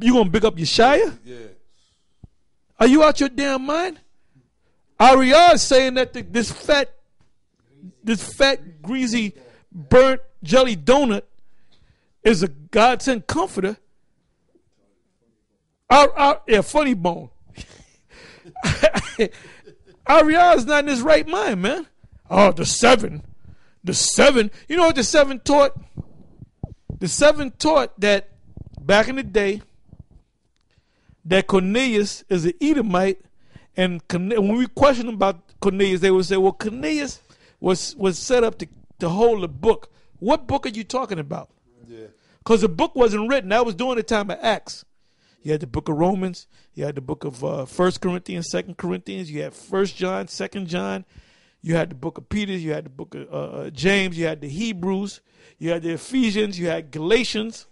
You gonna big up Yeshaya? Yeah. Are you out your damn mind? Ariah is saying that this fat, greasy, burnt jelly donut is a God-sent comforter. Funny bone. Ariah is not in his right mind, man. Oh, the seven. You know what the seven taught? The seven taught that back in the day, that Cornelius is an Edomite, and when we question about Cornelius, they would say, well, Cornelius was set up to hold a book. What book are you talking about? Yeah. Because the book wasn't written. That was during the time of Acts. You had the book of Romans. You had the book of 1 Corinthians, 2 Corinthians. You had 1 John, 2 John. You had the book of Peter. You had the book of James. You had the Hebrews. You had the Ephesians. You had Galatians.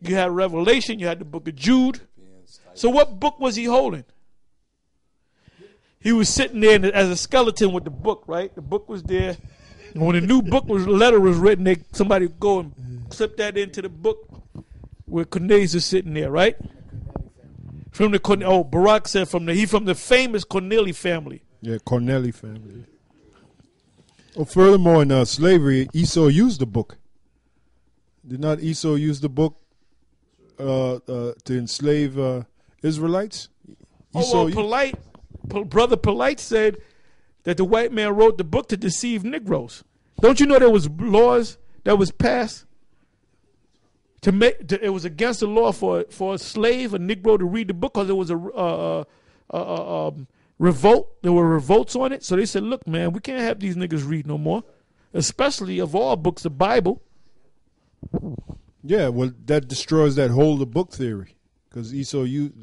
You had Revelation. You had the book of Jude. So what book was he holding? He was sitting there as a skeleton with the book, right? The book was there. And when the new letter was written, somebody would go and slip that into the book where Cornelius is sitting there, right? Barak said he from the famous Corneli family. Yeah, Corneli family. Oh, furthermore, in slavery, Esau used the book. Did not Esau use the book to enslave Israelites? Brother Polite said that the white man wrote the book to deceive Negroes. Don't you know there was laws that was passed it was against the law for a slave, a Negro, to read the book because it was a revolt. There were revolts on it. So they said, look, man, we can't have these niggas read no more, especially of all books, the Bible. Yeah, well, that destroys that whole the book theory because Esau used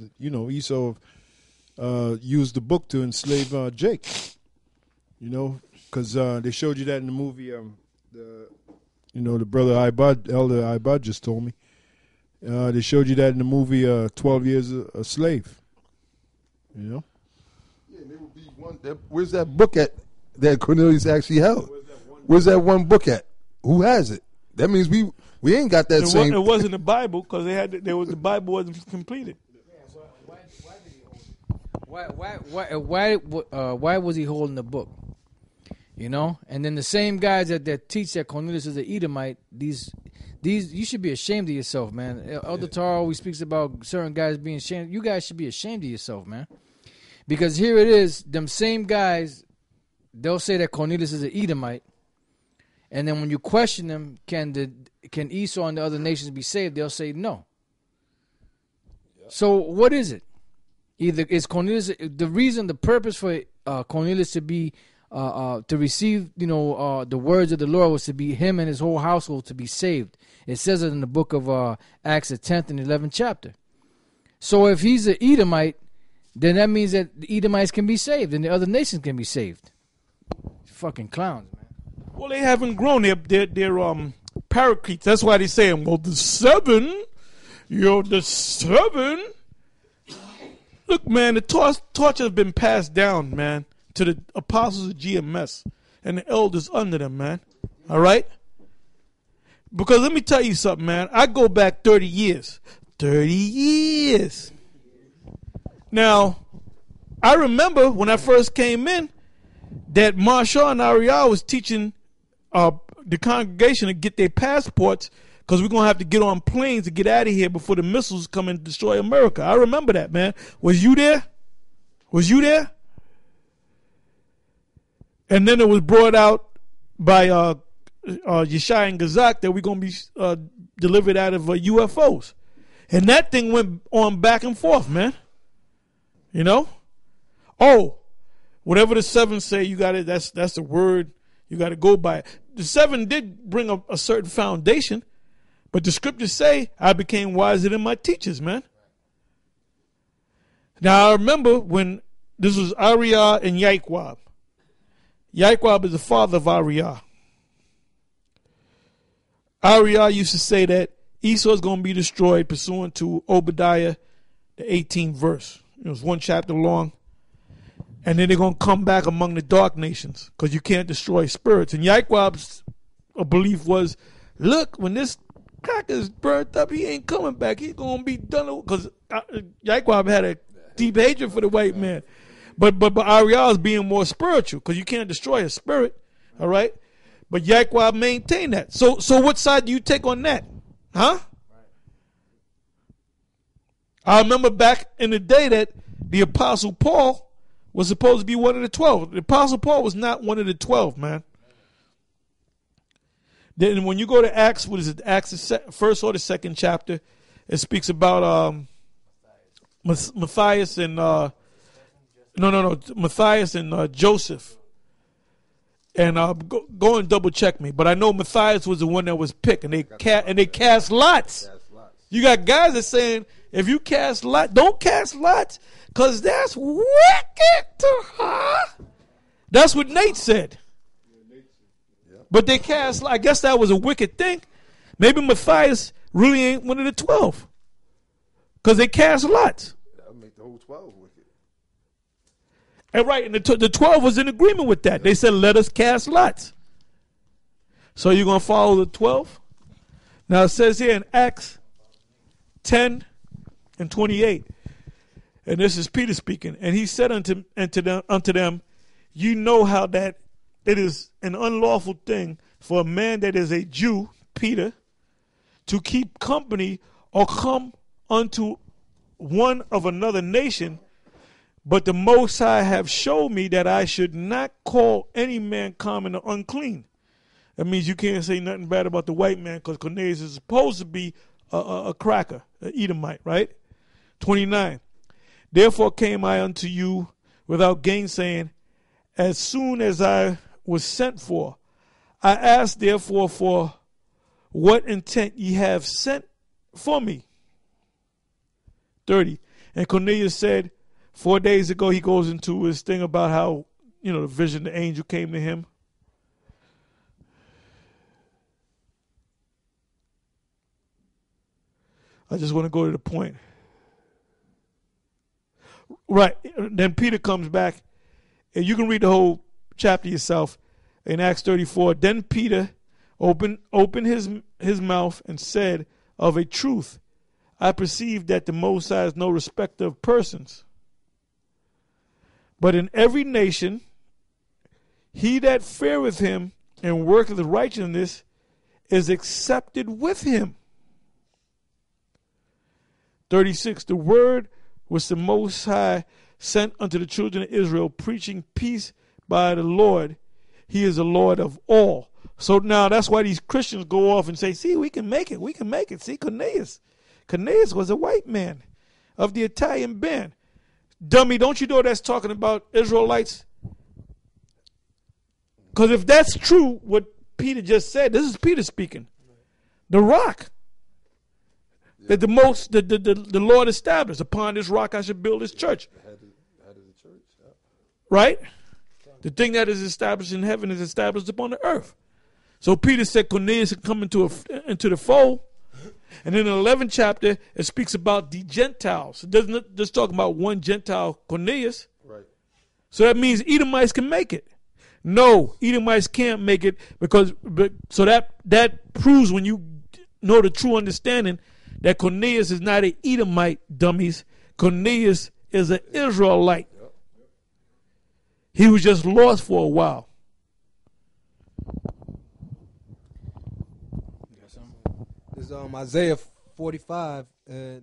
the book to enslave Jake. Because they showed you that in the movie. The brother Elder Ibad just told me. They showed you that in the movie 12 Years a Slave. Yeah, there would be one. Where's that book at that Cornelius actually held? Where's that one book at? Who has it? That means we ain't got that same. It wasn't the Bible because the Bible wasn't completed. Why was he holding the book? And then the same guys that teach that Cornelius is an Edomite, these you should be ashamed of yourself, man. Elder Tar always speaks about certain guys being ashamed. You guys should be ashamed of yourself, man. Because here it is, them same guys, they'll say that Cornelius is an Edomite, and then when you question them, can Esau and the other nations be saved? They'll say no. Yep. So what is it? Either is Cornelius the purpose for Cornelius to be to receive, the words of the Lord was to be him and his whole household to be saved. It says it in the book of Acts, the 10th and 11th chapter. So if he's an Edomite, then that means that the Edomites can be saved and the other nations can be saved. Fucking clowns, man. Well, they haven't grown. They're paracletes. That's why they're saying, well, the seven. Look, man, the torch has been passed down, man, to the apostles of GMS and the elders under them, man. All right? Because let me tell you something, man. I go back 30 years. 30 years. Now, I remember when I first came in that Marshall and Ariel was teaching the congregation to get their passports because we're going to have to get on planes to get out of here before the missiles come and destroy America. I remember that, man. Was you there? And then it was brought out by Yeshai and Gazak that we're going to be delivered out of UFOs. And that thing went on back and forth, man. Oh, whatever the seven say, you got it. That's the word. You got to go by it. The seven did bring a certain foundation, but the scriptures say I became wiser than my teachers, man. Now I remember when this was Ariah and Yaikwab. Yaikwab is the father of Ariah. Ariah used to say that Esau is going to be destroyed pursuant to Obadiah, the 18th verse. It was one chapter long. And then they're going to come back among the dark nations because you can't destroy spirits. And Yaikwab's belief was, look, when this cracker's burnt up. He ain't coming back. He's gonna be done because Yaquab had a deep hatred for the white man. But Ariel is being more spiritual because you can't destroy his spirit. All right. But Yaquab maintained that. So what side do you take on that? Huh? I remember back in the day that the Apostle Paul was supposed to be one of the 12. The Apostle Paul was not one of the 12, man. Then when you go to Acts, what is it? Acts, the first or the second chapter, it speaks about Matthias and Matthias and Joseph. And go and double check me, but I know Matthias was the one that was picked, and they cast lots. You got guys that saying if you cast lots, don't cast lots, cause that's wicked to her. That's what Nate said. But they cast. I guess that was a wicked thing. Maybe Matthias really ain't one of the 12, cause they cast lots. That would make the whole 12 wicked. And right, and the 12 was in agreement with that. They said, let us cast lots. So you're going to follow the 12? Now it says here in Acts 10 and 28, and this is Peter speaking, and he said unto them, you know how that it is an unlawful thing for a man that is a Jew, Peter, to keep company or come unto one of another nation. But the Most High have showed me that I should not call any man common or unclean. That means you can't say nothing bad about the white man because Cornelius is supposed to be a cracker, an Edomite, right? 29. Therefore came I unto you without gainsaying, as soon as I was sent for. I asked therefore for what intent ye have sent for me. 30. And Cornelius said, 4 days ago, he goes into his thing about how, the vision, the angel came to him. I just want to go to the point. Right. Then Peter comes back, and you can read the whole chapter yourself in Acts 34. Then Peter opened his mouth and said, of a truth, I perceive that the Most High is no respecter of persons. But in every nation, he that feareth him and worketh righteousness is accepted with him. 36. The word which the Most High sent unto the children of Israel, preaching peace by the Lord. He is the Lord of all. So now that's why these Christians go off and say, see, we can make it. We can make it. See, Cornelius was a white man of the Italian band. Dummy, don't you know that's talking about Israelites? Because if that's true, what Peter just said, this is Peter speaking. The rock that the Lord established. Upon this rock I should build his church. The head of the church. Yeah. Right? The thing that is established in heaven is established upon the earth. So Peter said Cornelius had come into the fold. And in the 11th chapter, it speaks about the Gentiles. It doesn't just talk about one Gentile, Cornelius. Right. So that means Edomites can make it. No, Edomites can't make it so that proves when you know the true understanding that Cornelius is not an Edomite, dummies. Cornelius is an Israelite. Yep. He was just lost for a while. It's Isaiah 45 and